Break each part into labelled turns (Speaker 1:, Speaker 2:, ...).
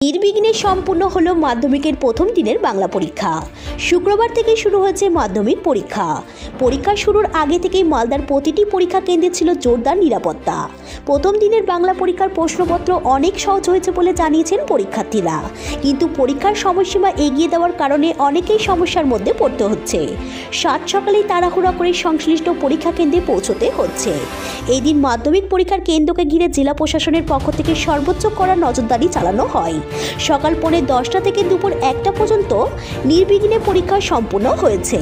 Speaker 1: নির্বিঘ্নে সম্পূর্ণ হলো মাধ্যমিকের প্রথম দিনের বাংলা পরীক্ষা। শুক্রবার থেকে শুরু হয়েছে মাধ্যমিক পরীক্ষা। পরীক্ষা শুরুর আগে থেকেই মালদার প্রতিটি পরীক্ষা কেন্দ্রে ছিল জোরদার নিরাপত্তা। প্রথম দিনের বাংলা পরীক্ষার প্রশ্নপত্র অনেক সহজ হয়েছে বলে জানিয়েছেন পরীক্ষার্থীরা, কিন্তু পরীক্ষার সময়সীমা এগিয়ে দেওয়ার কারণে অনেকেই সমস্যার মধ্যে পড়তে হচ্ছে। সাত সকালেই তাড়াহুড়া করে সংশ্লিষ্ট পরীক্ষা কেন্দ্রে পৌঁছতে হচ্ছে। এই দিন মাধ্যমিক পরীক্ষার কেন্দ্রকে ঘিরে জেলা প্রশাসনের পক্ষ থেকে সর্বোচ্চ কড়া নজরদারি চালানো হয়। সকাল 10:30 থেকে দুপুর 1টা পর্যন্ত নির্বিঘ্নে পরীক্ষা সম্পূর্ণ হয়েছে।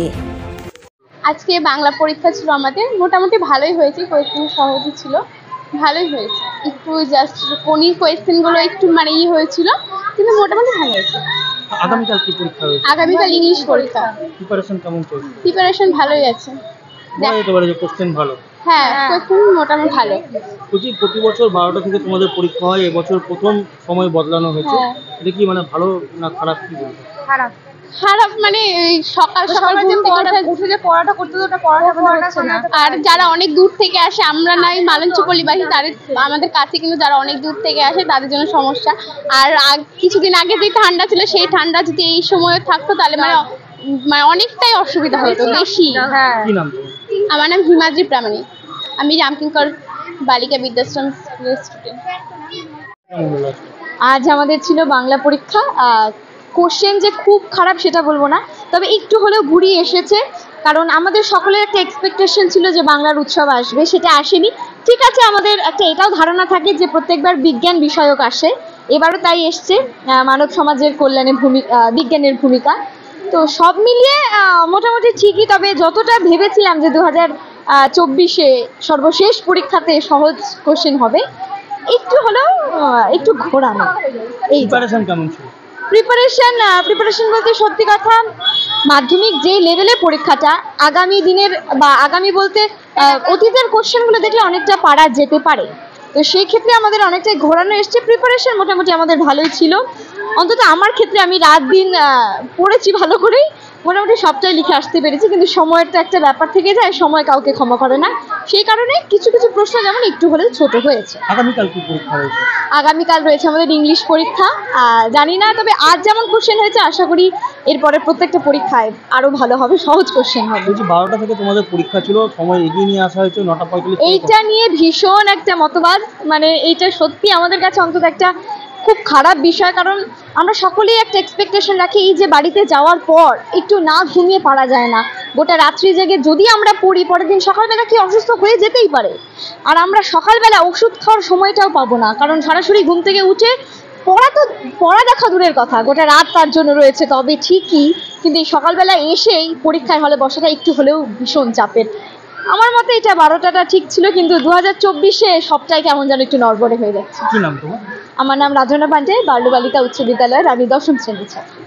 Speaker 2: আজকে বাংলা পরীক্ষা ছিল আমাদের, মোটামুটি ভালোই হয়েছে। কোয়েশ্চেন সহজই ছিল, ভালোই হয়েছে। একটু জাস্ট কোনির কোয়েশ্চেনগুলো একটু হয়েছিল, কিন্তু মোটামুটি ভালো হয়েছে।
Speaker 3: আগামীকাল কি পরীক্ষা রয়েছে?
Speaker 2: আগামীকাল ইংলিশ পরীক্ষা।
Speaker 3: প্রিপারেশন কেমন চলছে?
Speaker 2: প্রিপারেশন ভালোই আছে।
Speaker 3: একেবারে যে কোশ্চেন ভালো?
Speaker 2: হ্যাঁ, কোয়েশ্চেন মোটামুটি ভালো।
Speaker 3: প্রতি বছর 12টা থেকে তোমাদের পরীক্ষা হয়, এবছর প্রথম সময় বদলানো হয়েছে। এটা কি ভালো না খারাপ, কি বলবো?
Speaker 2: খারাপ সকাল উঠে যে পড়াটা করতে ওটা পড়াটা হচ্ছে না। আর যারা অনেক দূর থেকে আসে, আমরা নাই মালঞ্চপল্লীবাসী, তাদের আমাদের কাছে কিন্তু যারা অনেক দূর থেকে আসে তাদের জন্য সমস্যা। আর কিছুদিন আগে যে ঠান্ডা ছিল, সেই ঠান্ডা যদি এই সময়ে থাকতো তাহলে অনেকটাই অসুবিধা হতো বেশি।
Speaker 3: কি নাম?
Speaker 2: আমার নাম হিমাদ্রি প্রামাণিক। আমি রামকিঙ্কর বালিকা বিদ্যাশ্রম স্কুলের স্টুডেন্ট।
Speaker 4: আজ আমাদের ছিল বাংলা পরীক্ষা। কোশ্চেন যে খুব খারাপ সেটা বলবো না, তবে একটু হলেও ঘুরিয়ে এসেছে। কারণ আমাদের সকলের একটা এক্সপেকটেশন ছিল যে বাংলার উৎসব আসবে, সেটা আসেনি। ঠিক আছে, আমাদের একটা এটাও ধারণা থাকে যে প্রত্যেকবার বিজ্ঞান বিষয়ক আসে, এবারও তাই এসছে মানব সমাজের কল্যাণে বিজ্ঞানের ভূমিকা। তো সব মিলিয়ে মোটামুটি ঠিকই। তবে যতটা ভেবেছিলাম যে 2024-এ সর্বশেষ পরীক্ষাতে সহজ কোশ্চেন হবে, একটু হলেও একটু ঘোরানো। এই
Speaker 3: প্রিপারেশন কেমন ছিল?
Speaker 4: প্রিপারেশন বলতে সত্যি কথা, মাধ্যমিক যে লেভেলে পরীক্ষাটা, আগামী দিনের বা আগামী বলতে অতীতের কোশ্চেনগুলো দেখলে অনেকটা পারা যেতে পারে। তো সেই ক্ষেত্রে আমাদের অনেকটাই ঘোরানো এসছে। প্রিপারেশন মোটামুটি আমাদের ভালোই ছিল। অন্তত আমার ক্ষেত্রে আমি রাত দিন পড়েছি ভালো করেই, মোটামুটি সবটাই লিখে আসতে পেরেছি। কিন্তু সময়ের তো একটা ব্যাপার থেকে যায়, সময় কাউকে ক্ষমা করে না। সেই কারণে কিছু প্রশ্ন যেমন একটু হলেও ছোট হয়েছে।
Speaker 3: আগামীকাল কি পরীক্ষা রয়েছে?
Speaker 4: আগামীকাল রয়েছে আমাদের ইংলিশ পরীক্ষা। জানি না, তবে আজ যেমন কোশ্চেন হয়েছে আশা করি এরপরে প্রত্যেকটা পরীক্ষায় আরো ভালো হবে, সহজ কোশ্চেন হবে।
Speaker 3: 12টা থেকে তোমাদের পরীক্ষা ছিল, সময় এগিয়ে নিয়ে আসা হয়েছে 9:45।
Speaker 4: এইটা নিয়ে ভীষণ একটা মতবাদ। এইটা সত্যি আমাদের কাছে অন্তত একটা খুব খারাপ বিষয়। কারণ আমরা সকলেই একটা এক্সপেকটেশন রাখি, এই যে বাড়িতে যাওয়ার পর একটু না ঘুমিয়ে পারা যায় না, গোটা রাত্রি জেগে যদি আমরা পড়ি, পরের দিন সকালবেলা কি অসুস্থ হয়ে যেতেই পারে। আর আমরা সকালবেলা ওষুধ খাওয়ার সময়টাও পাবো না, কারণ সরাসরি ঘুম থেকে উঠে পড়া দেখা দূরের কথা, গোটা রাত তার জন্য রয়েছে। তবে ঠিকই, কিন্তু এই সকালবেলা এসেই পরীক্ষায় হলে বসাটা একটু হলেও ভীষণ চাপের। আমার মতে এটা 12টাটা ঠিক ছিল, কিন্তু 2024-এ সবটাই কেমন যেন একটু নড়বড়ে হয়ে যাচ্ছে।
Speaker 3: কি নাম তোমার?
Speaker 4: আমার নাম রাজনা পান্ডে, বাল্য বালিকা উচ্চ বিদ্যালয়ের আমি 10ম শ্রেণীর ছাত্রী।